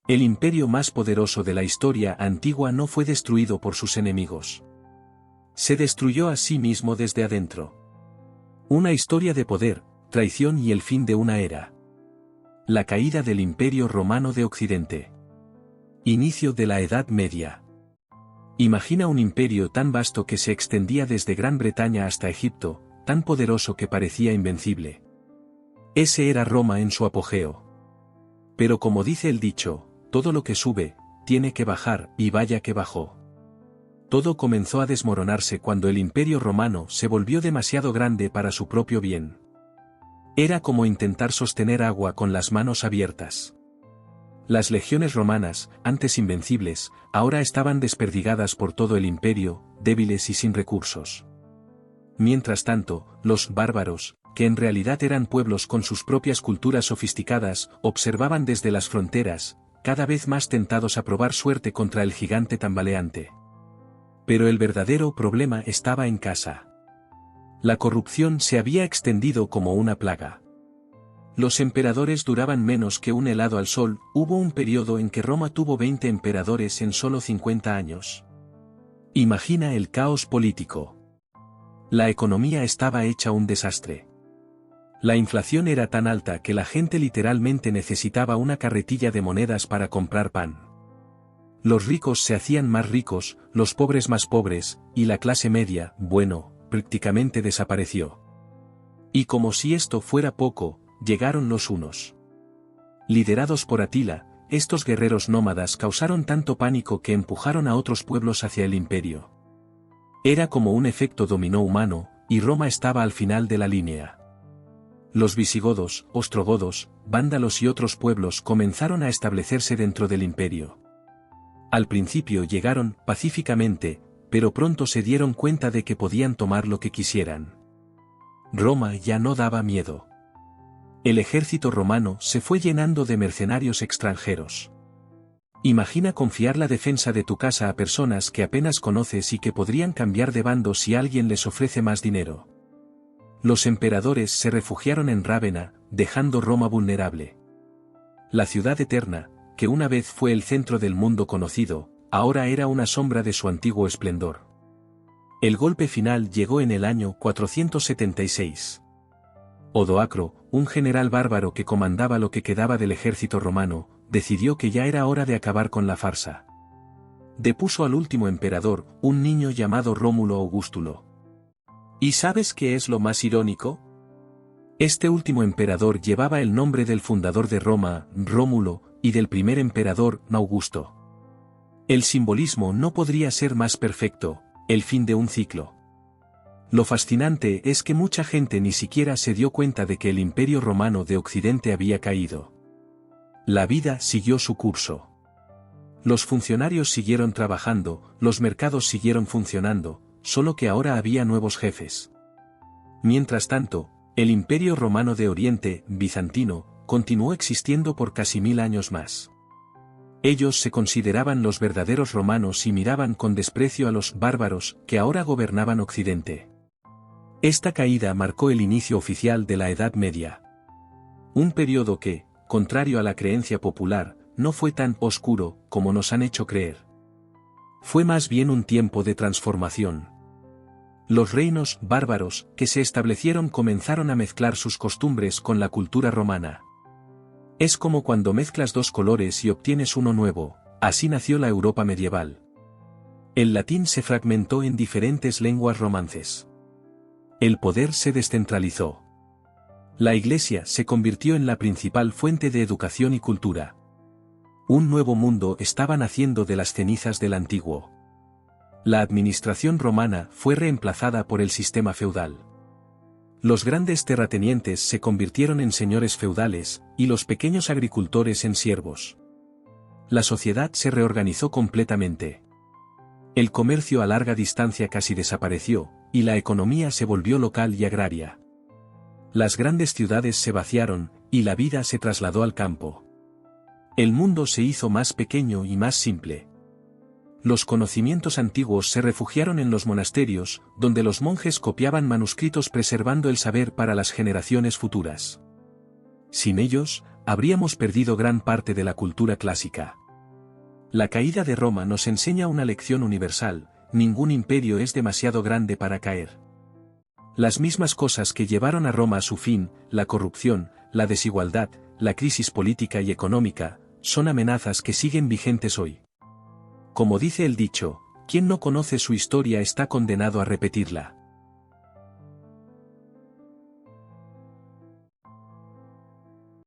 El imperio más poderoso de la historia antigua no fue destruido por sus enemigos. Se destruyó a sí mismo desde adentro. Una historia de poder, traición y el fin de una era. La caída del Imperio Romano de Occidente. Inicio de la Edad Media. Imagina un imperio tan vasto que se extendía desde Gran Bretaña hasta Egipto, tan poderoso que parecía invencible. Ese era Roma en su apogeo. Pero como dice el dicho, todo lo que sube, tiene que bajar, y vaya que bajó. Todo comenzó a desmoronarse cuando el Imperio Romano se volvió demasiado grande para su propio bien. Era como intentar sostener agua con las manos abiertas. Las legiones romanas, antes invencibles, ahora estaban desperdigadas por todo el imperio, débiles y sin recursos. Mientras tanto, los bárbaros, que en realidad eran pueblos con sus propias culturas sofisticadas, observaban desde las fronteras, cada vez más tentados a probar suerte contra el gigante tambaleante. Pero el verdadero problema estaba en casa. La corrupción se había extendido como una plaga. Los emperadores duraban menos que un helado al sol. Hubo un periodo en que Roma tuvo 20 emperadores en solo 50 años. Imagina el caos político. La economía estaba hecha un desastre. La inflación era tan alta que la gente literalmente necesitaba una carretilla de monedas para comprar pan. Los ricos se hacían más ricos, los pobres más pobres, y la clase media, bueno, prácticamente desapareció. Y como si esto fuera poco, llegaron los hunos. Liderados por Atila, estos guerreros nómadas causaron tanto pánico que empujaron a otros pueblos hacia el imperio. Era como un efecto dominó humano, y Roma estaba al final de la línea. Los visigodos, ostrogodos, vándalos y otros pueblos comenzaron a establecerse dentro del imperio. Al principio llegaron pacíficamente, pero pronto se dieron cuenta de que podían tomar lo que quisieran. Roma ya no daba miedo. El ejército romano se fue llenando de mercenarios extranjeros. Imagina confiar la defensa de tu casa a personas que apenas conoces y que podrían cambiar de bando si alguien les ofrece más dinero. Los emperadores se refugiaron en Rávena, dejando Roma vulnerable. La ciudad eterna, que una vez fue el centro del mundo conocido, ahora era una sombra de su antiguo esplendor. El golpe final llegó en el año 476. Odoacro, un general bárbaro que comandaba lo que quedaba del ejército romano, decidió que ya era hora de acabar con la farsa. Depuso al último emperador, un niño llamado Rómulo Augustulo. ¿Y sabes qué es lo más irónico? Este último emperador llevaba el nombre del fundador de Roma, Rómulo, y del primer emperador, Augusto. El simbolismo no podría ser más perfecto, el fin de un ciclo. Lo fascinante es que mucha gente ni siquiera se dio cuenta de que el Imperio Romano de Occidente había caído. La vida siguió su curso. Los funcionarios siguieron trabajando, los mercados siguieron funcionando, solo que ahora había nuevos jefes. Mientras tanto, el Imperio Romano de Oriente, bizantino, continuó existiendo por casi 1000 años más. Ellos se consideraban los verdaderos romanos y miraban con desprecio a los bárbaros que ahora gobernaban Occidente. Esta caída marcó el inicio oficial de la Edad Media. Un periodo que, contrario a la creencia popular, no fue tan oscuro como nos han hecho creer. Fue más bien un tiempo de transformación. Los reinos bárbaros que se establecieron comenzaron a mezclar sus costumbres con la cultura romana. Es como cuando mezclas dos colores y obtienes uno nuevo, así nació la Europa medieval. El latín se fragmentó en diferentes lenguas romances. El poder se descentralizó. La Iglesia se convirtió en la principal fuente de educación y cultura. Un nuevo mundo estaba naciendo de las cenizas del antiguo. La administración romana fue reemplazada por el sistema feudal. Los grandes terratenientes se convirtieron en señores feudales, y los pequeños agricultores en siervos. La sociedad se reorganizó completamente. El comercio a larga distancia casi desapareció, y la economía se volvió local y agraria. Las grandes ciudades se vaciaron, y la vida se trasladó al campo. El mundo se hizo más pequeño y más simple. Los conocimientos antiguos se refugiaron en los monasterios, donde los monjes copiaban manuscritos preservando el saber para las generaciones futuras. Sin ellos, habríamos perdido gran parte de la cultura clásica. La caída de Roma nos enseña una lección universal: ningún imperio es demasiado grande para caer. Las mismas cosas que llevaron a Roma a su fin, la corrupción, la desigualdad, la crisis política y económica, son amenazas que siguen vigentes hoy. Como dice el dicho, quien no conoce su historia está condenado a repetirla.